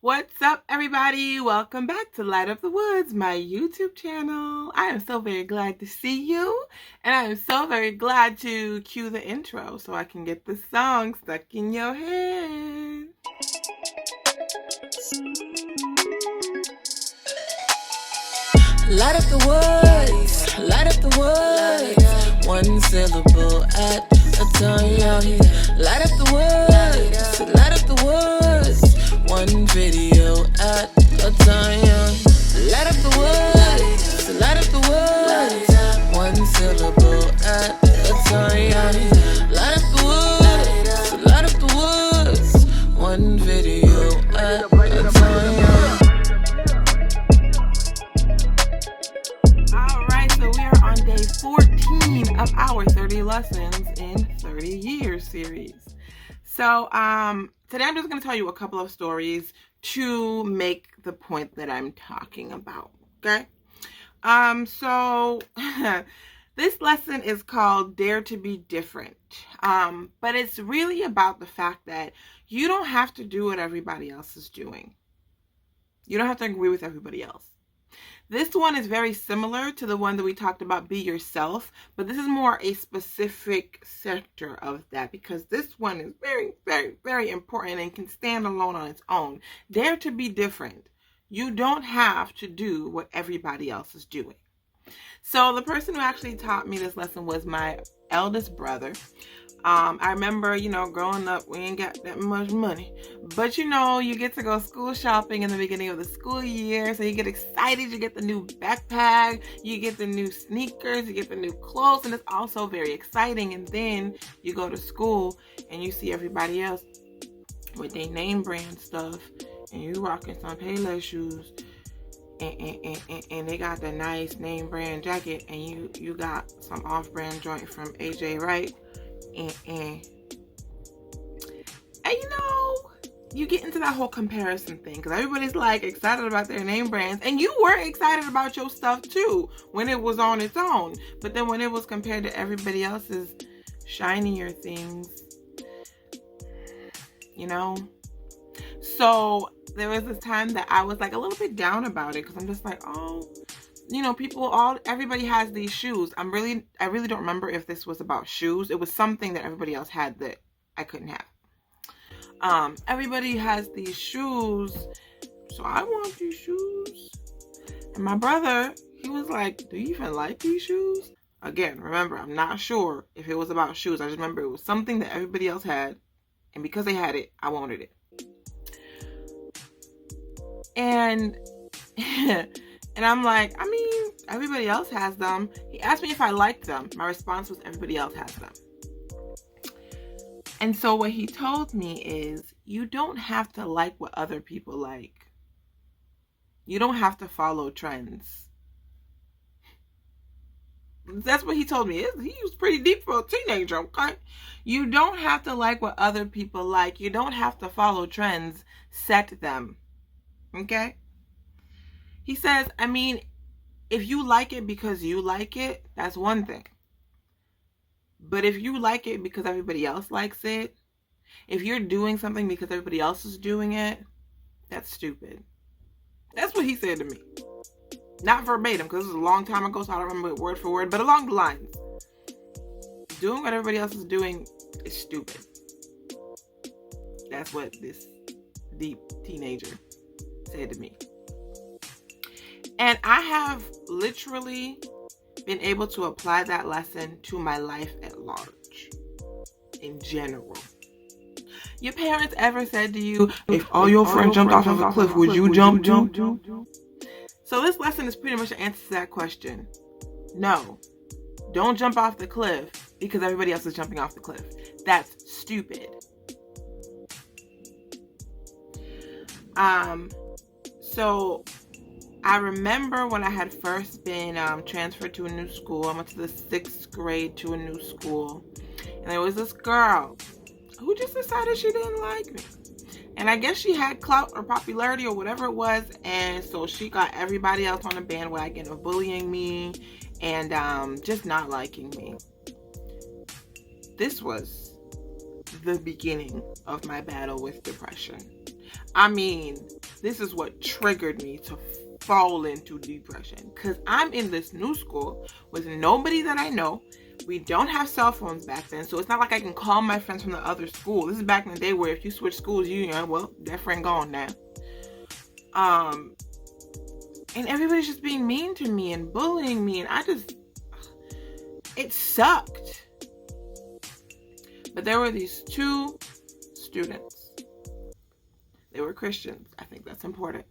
What's up, everybody? Welcome back to Light Up the Woods, my YouTube channel. I am so very glad to see you, and I am so very glad to cue the intro so I can get the song stuck in your head. Light up the woods, light up the woods, one syllable at a time. Light up the woods, light up the woods, one video at a time. Light up the woods, light up the woods, one syllable at a time. Light up the woods, light up the woods, one video at a time. So we are on day 14 of our 30 lessons in 30 years series. So today I'm just going to tell you a couple of stories to make the point that I'm talking about. Okay. So this lesson is called Dare to Be Different. But it's really about the fact that you don't have to do what everybody else is doing. You don't have to agree with everybody else. This one is very similar to the one that we talked about, Be Yourself, but this is more a specific sector of that because this one is very, very, very important and can stand alone on its own. Dare to be different. You don't have to do what everybody else is doing. So the person who actually taught me this lesson was my eldest brother. I remember, growing up, we ain't got that much money. But, you get to go school shopping in the beginning of the school year. So you get excited. You get the new backpack. You get the new sneakers. You get the new clothes. And it's also very exciting. And then you go to school and you see everybody else with their name brand stuff. And you rocking some Payless shoes. And they got the nice name brand jacket. And you got some off-brand joint from AJ Wright. And you get into that whole comparison thing because everybody's like excited about their name brands, and you were excited about your stuff too when it was on its own, but then when it was compared to everybody else's shinier things, so there was this time that I was like a little bit down about it because I'm just like, everybody has these shoes. I really don't remember if this was about shoes. It was something that everybody else had that I couldn't have. Everybody has these shoes, so I want these shoes. And my brother, he was like, do you even like these shoes? Again, remember, I'm not sure if it was about shoes. I just remember it was something that everybody else had, and because they had it, I wanted it. And and I'm like, everybody else has them. He asked me if I liked them. My response was, everybody else has them. And so what he told me is, you don't have to like what other people like. You don't have to follow trends. That's what he told me. He was pretty deep for a teenager, okay? You don't have to like what other people like. You don't have to follow trends. Set them. Okay? He says, if you like it because you like it, that's one thing. But if you like it because everybody else likes it, if you're doing something because everybody else is doing it, that's stupid. That's what he said to me. Not verbatim, because this was a long time ago, so I don't remember it word for word, but along the lines. Doing what everybody else is doing is stupid. That's what this deep teenager said to me. And I have literally been able to apply that lesson to my life at large, in general. Your parents ever said to you, if all your friends jumped off of a cliff, would you jump too? So this lesson is pretty much the answer to that question. No, don't jump off the cliff because everybody else is jumping off the cliff. That's stupid. So I remember when I had first been transferred to a new school. I went to the 6th grade to a new school. And there was this girl who just decided she didn't like me. And I guess she had clout or popularity or whatever it was. And so she got everybody else on the bandwagon of bullying me and just not liking me. This was the beginning of my battle with depression. this is what triggered me to fall into depression. Because I'm in this new school with nobody that I know. We don't have cell phones back then, so it's not like I can call my friends from the other school. This is back in the day where if you switch schools, you know, well, that friend gone now. And everybody's just being mean to me and bullying me, and it sucked. But there were these two students. They were Christians. I think that's important.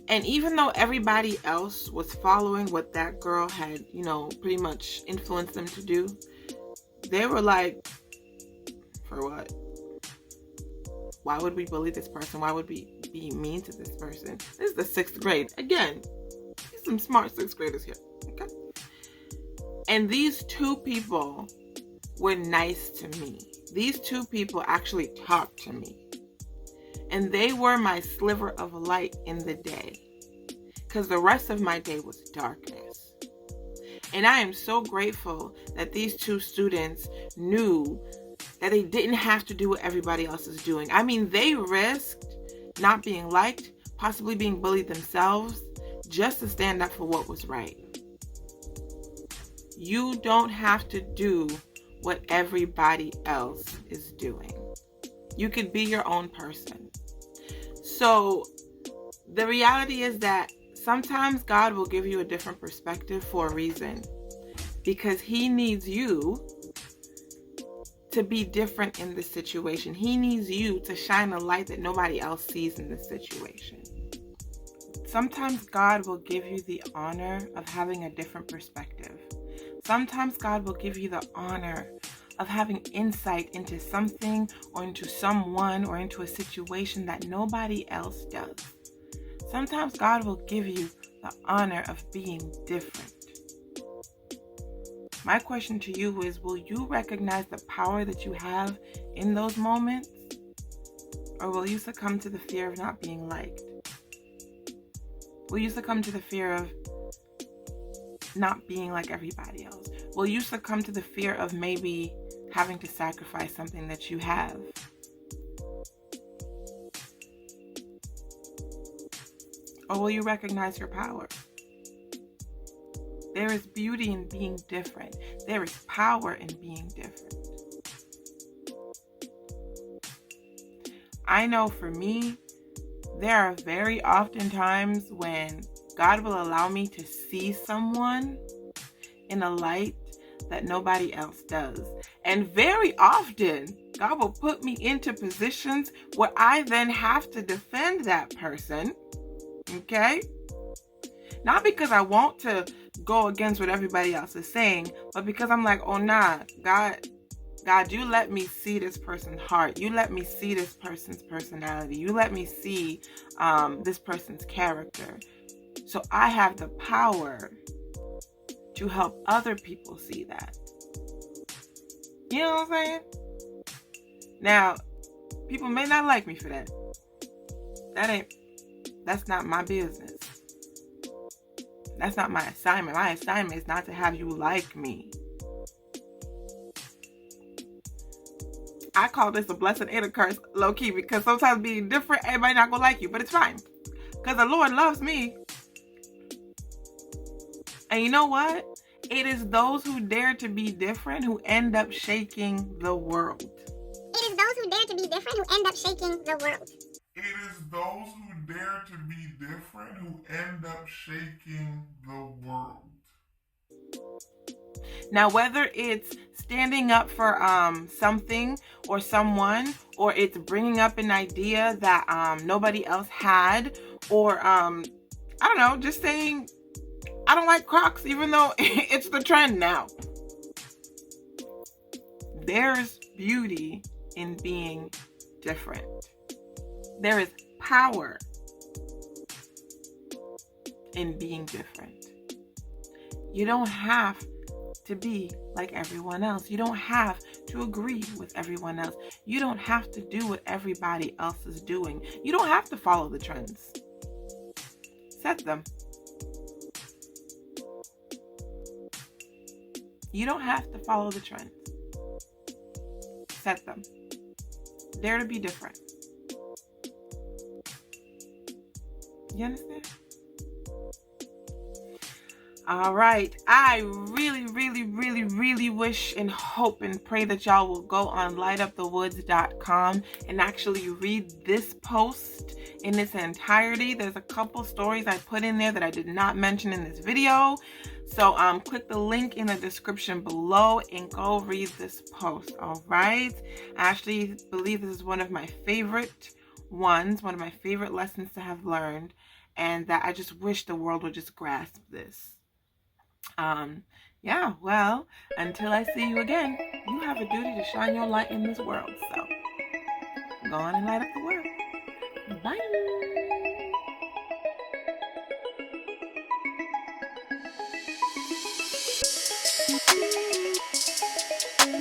And even though everybody else was following what that girl had, you know, pretty much influenced them to do, they were like, for what? Why would we bully this person? Why would we be mean to this person? This is the 6th grade. Again, there's some smart 6th graders here. Okay. And these two people were nice to me. These two people actually talked to me. And they were my sliver of light in the day. Because the rest of my day was darkness. And I am so grateful that these two students knew that they didn't have to do what everybody else is doing. I mean, they risked not being liked, possibly being bullied themselves, just to stand up for what was right. You don't have to do what everybody else is doing. You could be your own person. So the reality is that sometimes God will give you a different perspective for a reason, because He needs you to be different in this situation. He needs you to shine a light that nobody else sees in this situation. Sometimes God will give you the honor of having a different perspective. Sometimes God will give you the honor of having insight into something or into someone or into a situation that nobody else does. Sometimes God will give you the honor of being different. My question to you is, will you recognize the power that you have in those moments? Or will you succumb to the fear of not being liked? Will you succumb to the fear of not being like everybody else? Will you succumb to the fear of maybe having to sacrifice something that you have? Or will you recognize your power? There is beauty in being different. There is power in being different. I know for me, there are very often times when God will allow me to see someone in a light that nobody else does. And very often, God will put me into positions where I then have to defend that person. Okay? Not because I want to go against what everybody else is saying, but because I'm like, oh nah, God, you let me see this person's heart. You let me see this person's personality. You let me see this person's character. So I have the power to help other people see that. You know what I'm saying? Now, people may not like me for that. That's not my business. That's not my assignment. My assignment is not to have you like me. I call this a blessing and a curse, low key, because sometimes being different, everybody not gonna like you, but it's fine. Because the Lord loves me. And you know what? It is those who dare to be different who end up shaking the world. It is those who dare to be different who end up shaking the world. It is those who dare to be different who end up shaking the world. Now, whether it's standing up for something or someone, or it's bringing up an idea that nobody else had, or I don't know, just saying, I don't like Crocs, even though it's the trend now. There's beauty in being different. There is power in being different. You don't have to be like everyone else. You don't have to agree with everyone else. You don't have to do what everybody else is doing. You don't have to follow the trends. Set them. You don't have to follow the trends. Set them. Dare to be different. You understand? All right. I really, really, really, really wish and hope and pray that y'all will go on lightupthewoods.com and actually read this post in its entirety. There's a couple stories I put in there that I did not mention in this video. So click the link in the description below and go read this post. All right. I actually believe this is one of my favorite ones, one of my favorite lessons to have learned, and that I just wish the world would just grasp this. Yeah, well, until I see you again, you have a duty to shine your light in this world. So go on and light up the world. Bye.